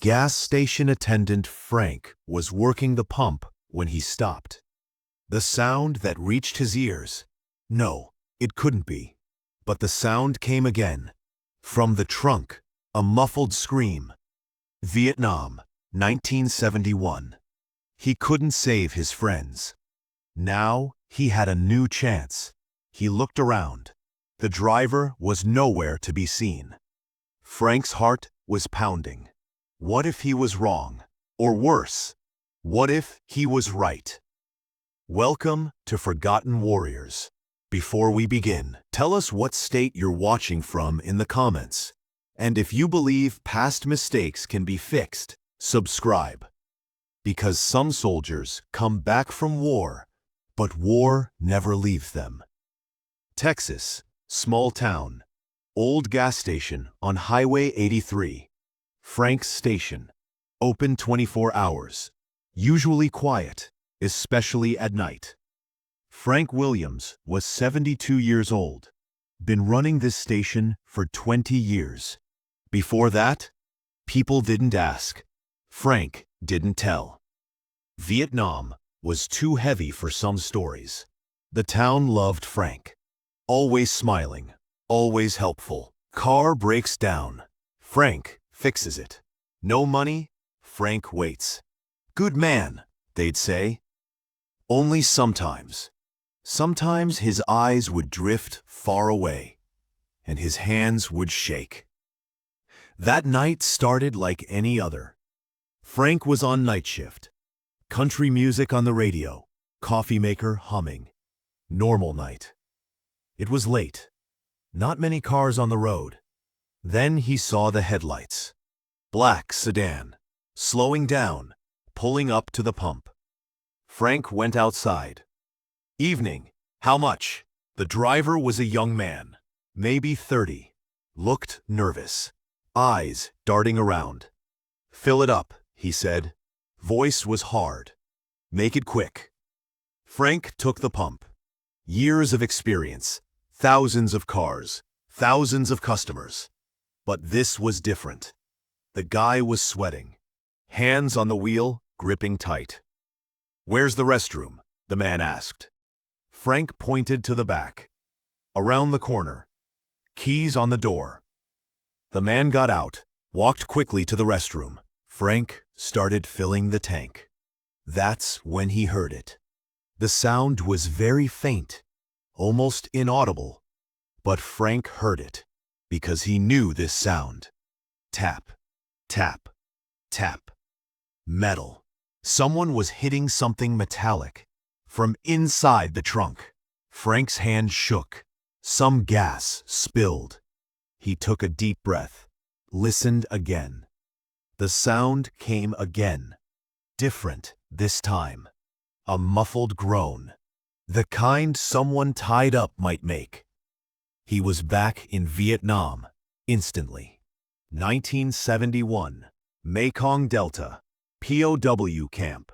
Gas station attendant Frank was working the pump when he stopped. The sound that reached his ears. No, it couldn't be. But the sound came again. From the trunk, a muffled scream. Vietnam, 1971. He couldn't save his friends. Now he had a new chance. He looked around. The driver was nowhere to be seen. Frank's heart was pounding. What if he was wrong? Or worse, what if he was right? Welcome to Forgotten Warriors. Before we begin, tell us what state you're watching from in the comments. And if you believe past mistakes can be fixed, subscribe. Because some soldiers come back from war, but war never leaves them. Texas, small town. Old gas station on Highway 83. Frank's Station. Open 24 hours. Usually quiet, especially at night. Frank Williams was 72 years old. Been running this station for 20 years. Before that, people didn't ask. Frank didn't tell. Vietnam was too heavy for some stories. The town loved Frank. Always smiling, always helpful. Car breaks down. Frank fixes it. No money? Frank waits. Good man, they'd say. Only sometimes. Sometimes his eyes would drift far away, and his hands would shake. That night started like any other. Frank was on night shift. Country music on the radio, coffee maker humming. Normal night. It was late. Not many cars on the road. Then he saw the headlights. Black sedan. Slowing down, pulling up to the pump. Frank went outside. Evening. How much? The driver was a young man, maybe 30. Looked nervous. Eyes darting around. Fill it up, he said. Voice was hard. Make it quick. Frank took the pump. Years of experience. Thousands of cars. Thousands of customers. But this was different. The guy was sweating. Hands on the wheel, gripping tight. Where's the restroom? The man asked. Frank pointed to the back. Around the corner. Keys on the door. The man got out, walked quickly to the restroom. Frank started filling the tank. That's when he heard it. The sound was very faint, almost inaudible. But Frank heard it, because he knew this sound. Tap, tap, tap. Metal. Someone was hitting something metallic. From inside the trunk. Frank's hand shook. Some gas spilled. He took a deep breath. Listened again. The sound came again. Different this time. A muffled groan. The kind someone tied up might make. He was back in Vietnam, instantly. 1971, Mekong Delta, POW camp.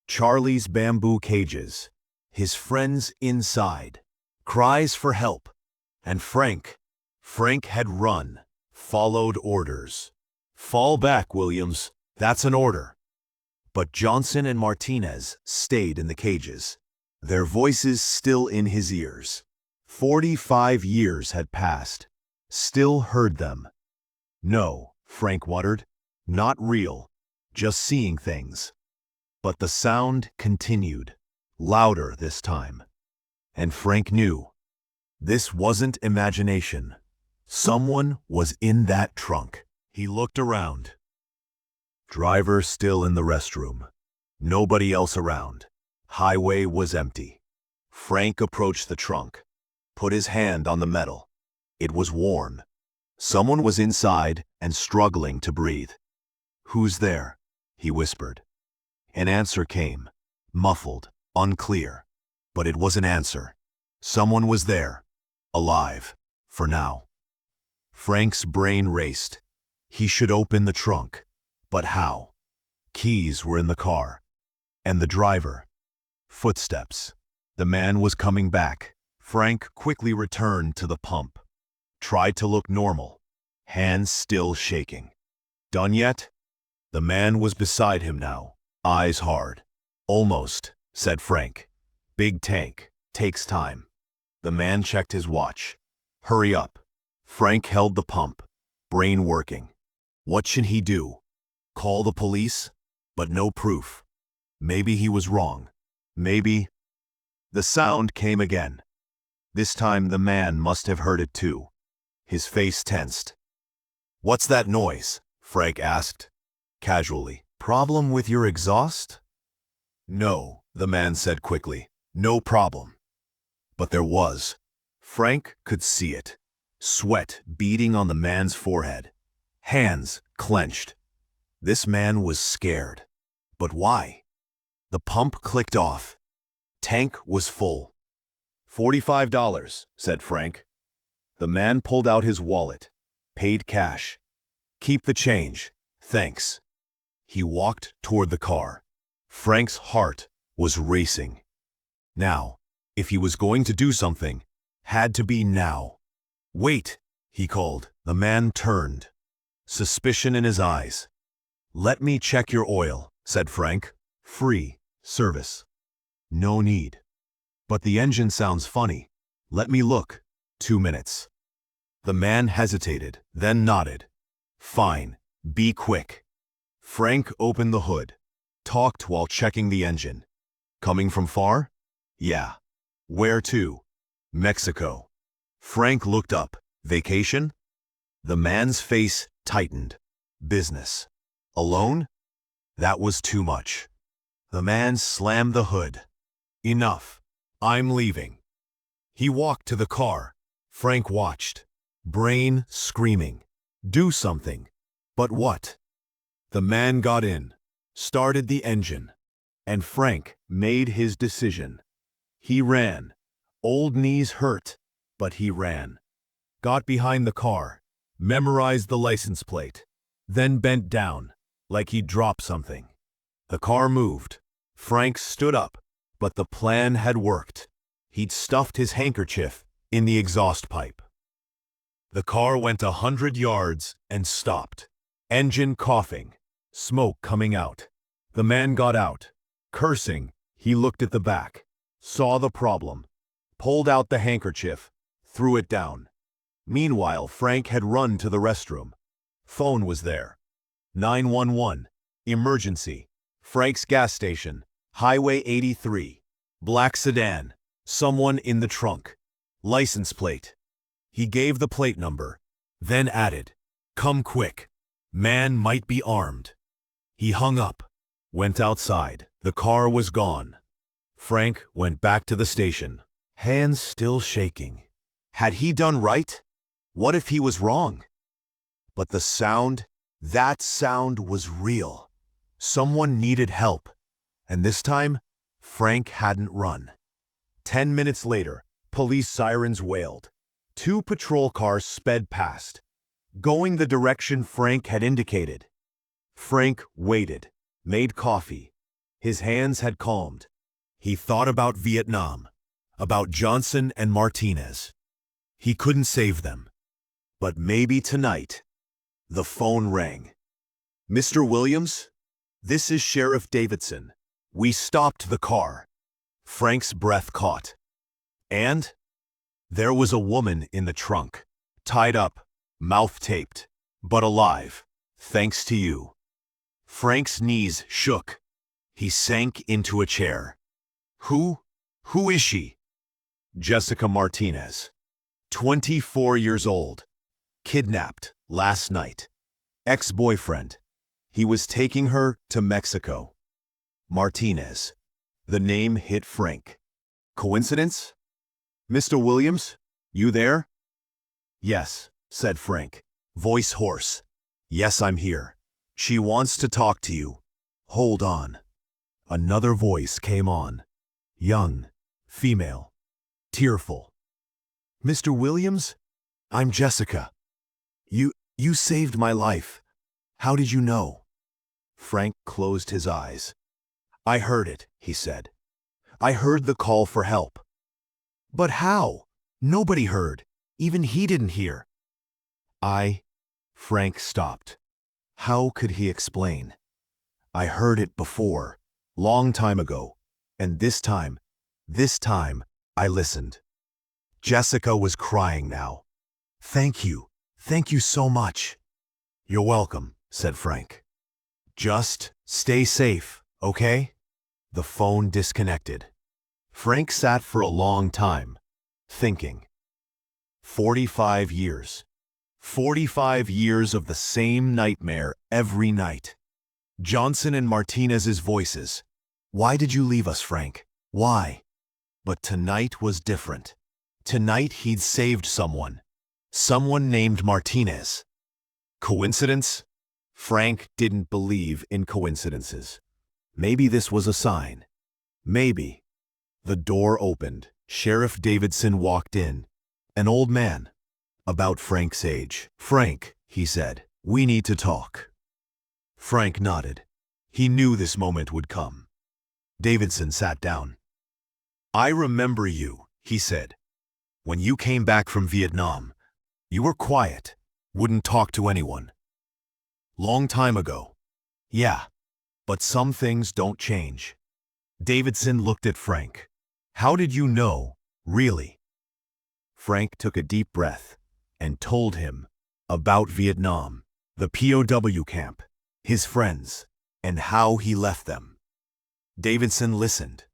Charlie's bamboo cages. His friends inside. Cries for help. And Frank had run, followed orders. Fall back, Williams, that's an order. But Johnson and Martinez stayed in the cages, their voices still in his ears. 45 years had passed. Still heard them. No, Frank muttered. Not real. Just seeing things. But the sound continued. Louder this time. And Frank knew. This wasn't imagination. Someone was in that trunk. He looked around. Driver still in the restroom. Nobody else around. Highway was empty. Frank approached the trunk. Put his hand on the metal. It was warm. Someone was inside and struggling to breathe. Who's there? He whispered. An answer came. Muffled, unclear. But it was an answer. Someone was there. Alive. For now. Frank's brain raced. He should open the trunk. But how? Keys were in the car. And the driver. Footsteps. The man was coming back. Frank quickly returned to the pump. Tried to look normal. Hands still shaking. Done yet? The man was beside him now, eyes hard. Almost, said Frank. Big tank. Takes time. The man checked his watch. Hurry up. Frank held the pump, brain working. What should he do? Call the police? But no proof. Maybe he was wrong. Maybe. The sound came again. This time the man must have heard it too. His face tensed. What's that noise? Frank asked, casually. Problem with your exhaust? No, the man said quickly. No problem. But there was. Frank could see it. Sweat beading on the man's forehead. Hands clenched. This man was scared. But why? The pump clicked off. Tank was full. $45, said Frank. The man pulled out his wallet. Paid cash. Keep the change. Thanks. He walked toward the car. Frank's heart was racing. Now, if he was going to do something, had to be now. Wait, he called. The man turned, suspicion in his eyes. Let me check your oil, said Frank. Free service. No need. But the engine sounds funny. Let me look. 2 minutes. The man hesitated, then nodded. Fine, be quick. Frank opened the hood, talked while checking the engine. Coming from far? Yeah. Where to? Mexico. Frank looked up. Vacation? The man's face tightened. Business. Alone? That was too much. The man slammed the hood. Enough. I'm leaving. He walked to the car. Frank watched. Brain screaming. Do something. But what? The man got in, started the engine, and Frank made his decision. He ran. Old knees hurt, but he ran. Got behind the car, memorized the license plate, then bent down, like he'd dropped something. The car moved. Frank stood up, but the plan had worked. He'd stuffed his handkerchief in the exhaust pipe. The car went 100 yards and stopped. Engine coughing, smoke coming out. The man got out. Cursing, he looked at the back, saw the problem, pulled out the handkerchief, threw it down. Meanwhile, Frank had run to the restroom. Phone was there. 911. Emergency. Frank's gas station. Highway 83. Black sedan. Someone in the trunk. License plate. He gave the plate number, then added, "Come quick. Man might be armed." He hung up, went outside. The car was gone. Frank went back to the station, hands still shaking. Had he done right? What if he was wrong? But the sound, that sound was real. Someone needed help, and this time, Frank hadn't run. 10 minutes later, police sirens wailed. 2 patrol cars sped past, going the direction Frank had indicated. Frank waited, made coffee. His hands had calmed. He thought about Vietnam, about Johnson and Martinez. He couldn't save them. But maybe tonight. The phone rang. "Mr. Williams? This is Sheriff Davidson. We stopped the car." Frank's breath caught. And? There was a woman in the trunk, tied up, mouth taped, but alive, thanks to you. Frank's knees shook. He sank into a chair. Who is she? Jessica Martinez, 24 years old, kidnapped last night. Ex-boyfriend. He was taking her to Mexico. Martinez. The name hit Frank. Coincidence? "Mr. Williams, you there?" "Yes," said Frank, voice hoarse. "Yes, I'm here. She wants to talk to you. Hold on." Another voice came on. Young, female, tearful. "Mr. Williams, I'm Jessica. You saved my life. How did you know?" Frank closed his eyes. "I heard it," he said. "I heard the call for help." "But how? Nobody heard. Even he didn't hear." Frank stopped. How could he explain? I heard it before, long time ago, and this time, I listened. Jessica was crying now. Thank you so much. You're welcome, said Frank. Just stay safe, okay? The phone disconnected. Frank sat for a long time, thinking. 45 years. 45 years of the same nightmare every night. Johnson and Martinez's voices. Why did you leave us, Frank? Why? But tonight was different. Tonight he'd saved someone. Someone named Martinez. Coincidence? Frank didn't believe in coincidences. Maybe this was a sign. Maybe. The door opened. Sheriff Davidson walked in. An old man. About Frank's age. Frank, he said, we need to talk. Frank nodded. He knew this moment would come. Davidson sat down. I remember you, he said. When you came back from Vietnam, you were quiet, wouldn't talk to anyone. Long time ago. Yeah, but some things don't change. Davidson looked at Frank. How did you know, really? Frank took a deep breath and told him about Vietnam, the POW camp, his friends, and how he left them. Davidson listened,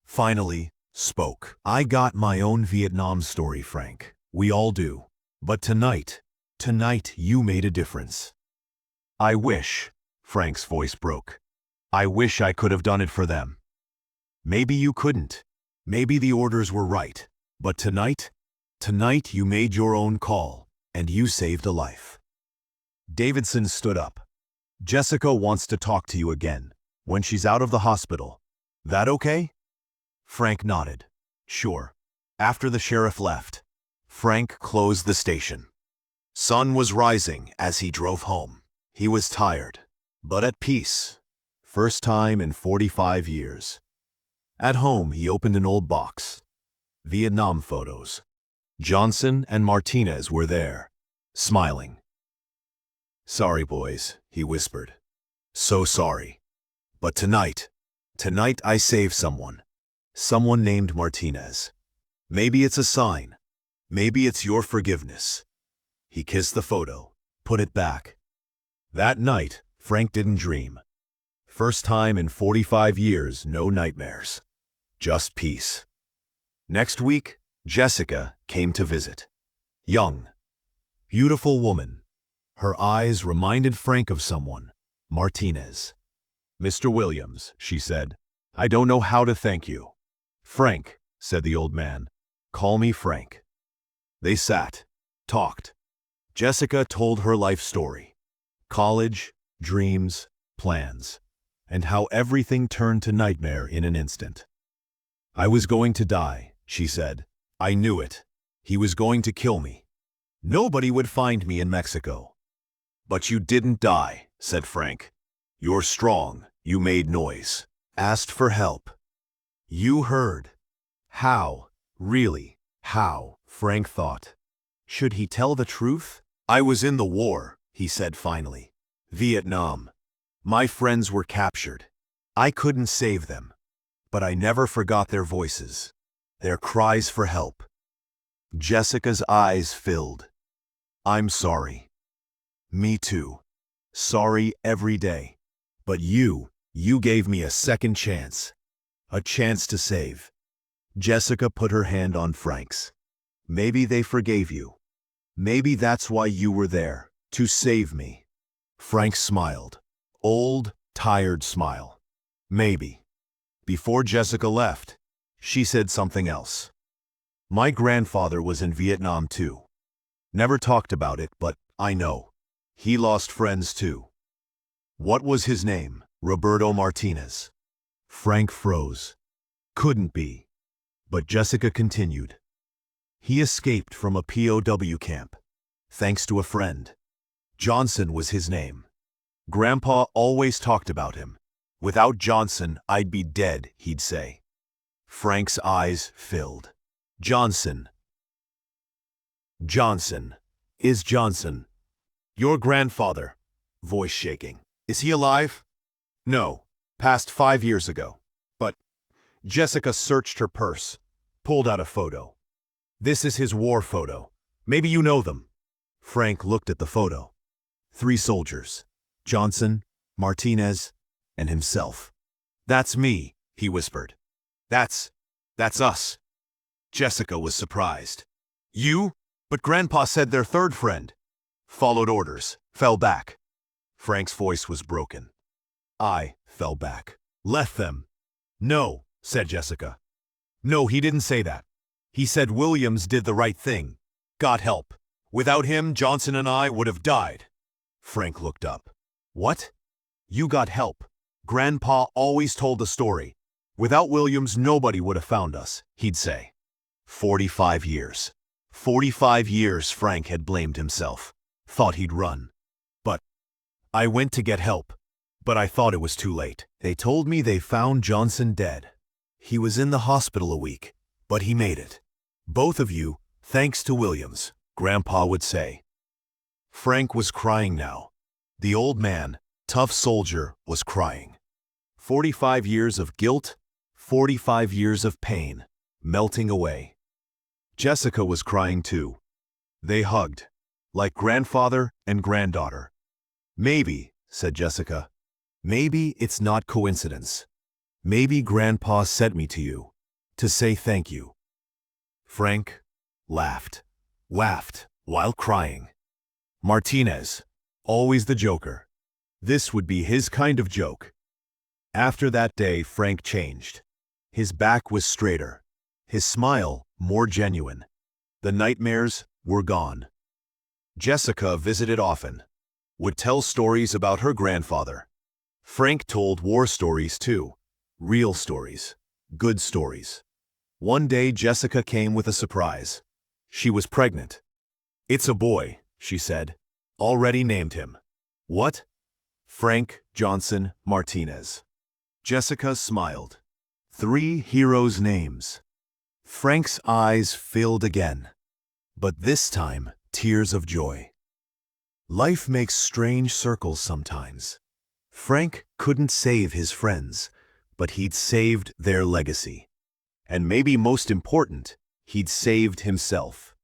finally spoke. I got my own Vietnam story, Frank. We all do. But tonight you made a difference. I wish, Frank's voice broke. I wish I could have done it for them. Maybe you couldn't. Maybe the orders were right. But tonight you made your own call, and you saved a life. Davidson stood up. Jessica wants to talk to you again, when she's out of the hospital. That okay? Frank nodded. Sure. After the sheriff left, Frank closed the station. Sun was rising as he drove home. He was tired, but at peace. First time in 45 years. At home, he opened an old box. Vietnam photos. Johnson and Martinez were there, smiling. Sorry, boys, he whispered. So sorry. But tonight I saved someone. Someone named Martinez. Maybe it's a sign. Maybe it's your forgiveness. He kissed the photo, put it back. That night, Frank didn't dream. First time in 45 years, no nightmares. Just peace. Next week, Jessica came to visit. Young, beautiful woman. Her eyes reminded Frank of someone, Martinez. Mr. Williams, she said, I don't know how to thank you. Frank, said the old man, call me Frank. They sat, talked. Jessica told her life story. College, dreams, plans, and how everything turned to nightmare in an instant. I was going to die, she said. I knew it. He was going to kill me. Nobody would find me in Mexico. But you didn't die, said Frank. You're strong, you made noise, asked for help. You heard. How? Really? How? Frank thought. Should he tell the truth? I was in the war, he said finally. Vietnam. My friends were captured. I couldn't save them. But I never forgot their voices, their cries for help. Jessica's eyes filled. I'm sorry. Me too. Sorry every day. But you gave me a second chance. A chance to save. Jessica put her hand on Frank's. Maybe they forgave you. Maybe that's why you were there, to save me. Frank smiled. Old, tired smile. Maybe. Before Jessica left, she said something else. My grandfather was in Vietnam too. Never talked about it, but I know. He lost friends too. What was his name? Roberto Martinez. Frank froze. Couldn't be. But Jessica continued. He escaped from a POW camp, thanks to a friend. Johnson was his name. Grandpa always talked about him. Without Johnson, I'd be dead, he'd say. Frank's eyes filled. Johnson. Johnson. Is Johnson. Your grandfather. voice shaking. Is he alive? No, passed 5 years ago. But Jessica searched her purse, pulled out a photo. This is his war photo. Maybe you know them. Frank looked at the photo. 3 soldiers, Johnson, Martinez, and himself. That's me, he whispered. That's us. Jessica was surprised. You? But Grandpa said their third friend. Followed orders, fell back. Frank's voice was broken. I fell back. Left them. No, said Jessica. No, he didn't say that. He said Williams did the right thing. Got help. Without him, Johnson and I would have died. Frank looked up. What? You got help. Grandpa always told the story. Without Williams, nobody would have found us, he'd say. 45 years. 45 years Frank had blamed himself. Thought he'd run. But I went to get help. But I thought it was too late. They told me they found Johnson dead. He was in the hospital a week, but he made it. Both of you, thanks to Williams, Grandpa would say. Frank was crying now. The old man, tough soldier, was crying. 45 years of guilt, 45 years of pain, melting away. Jessica was crying too. They hugged, like grandfather and granddaughter. Maybe, said Jessica, maybe it's not coincidence. Maybe Grandpa sent me to you, to say thank you. Frank laughed while crying. Martinez, always the joker. This would be his kind of joke. After that day, Frank changed. His back was straighter, his smile more genuine. The nightmares were gone. Jessica visited often, would tell stories about her grandfather. Frank told war stories too, real stories, good stories. One day Jessica came with a surprise. She was pregnant. It's a boy, she said. Already named him. What? Frank Johnson Martinez. Jessica smiled. 3 heroes' names. Frank's eyes filled again, but this time tears of joy. Life makes strange circles sometimes. Frank couldn't save his friends, but he'd saved their legacy. And maybe most important, he'd saved himself.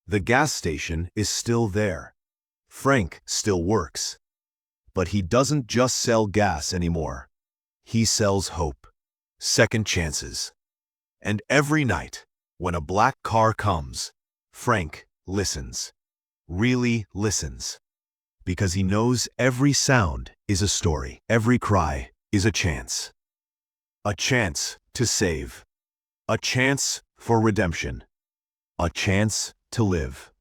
The gas station is still there. Frank still works. But he doesn't just sell gas anymore. He sells hope, second chances. And every night, when a black car comes, Frank listens. Really listens. Because he knows every sound is a story. Every cry is a chance. A chance to save. A chance for redemption. A chance to live.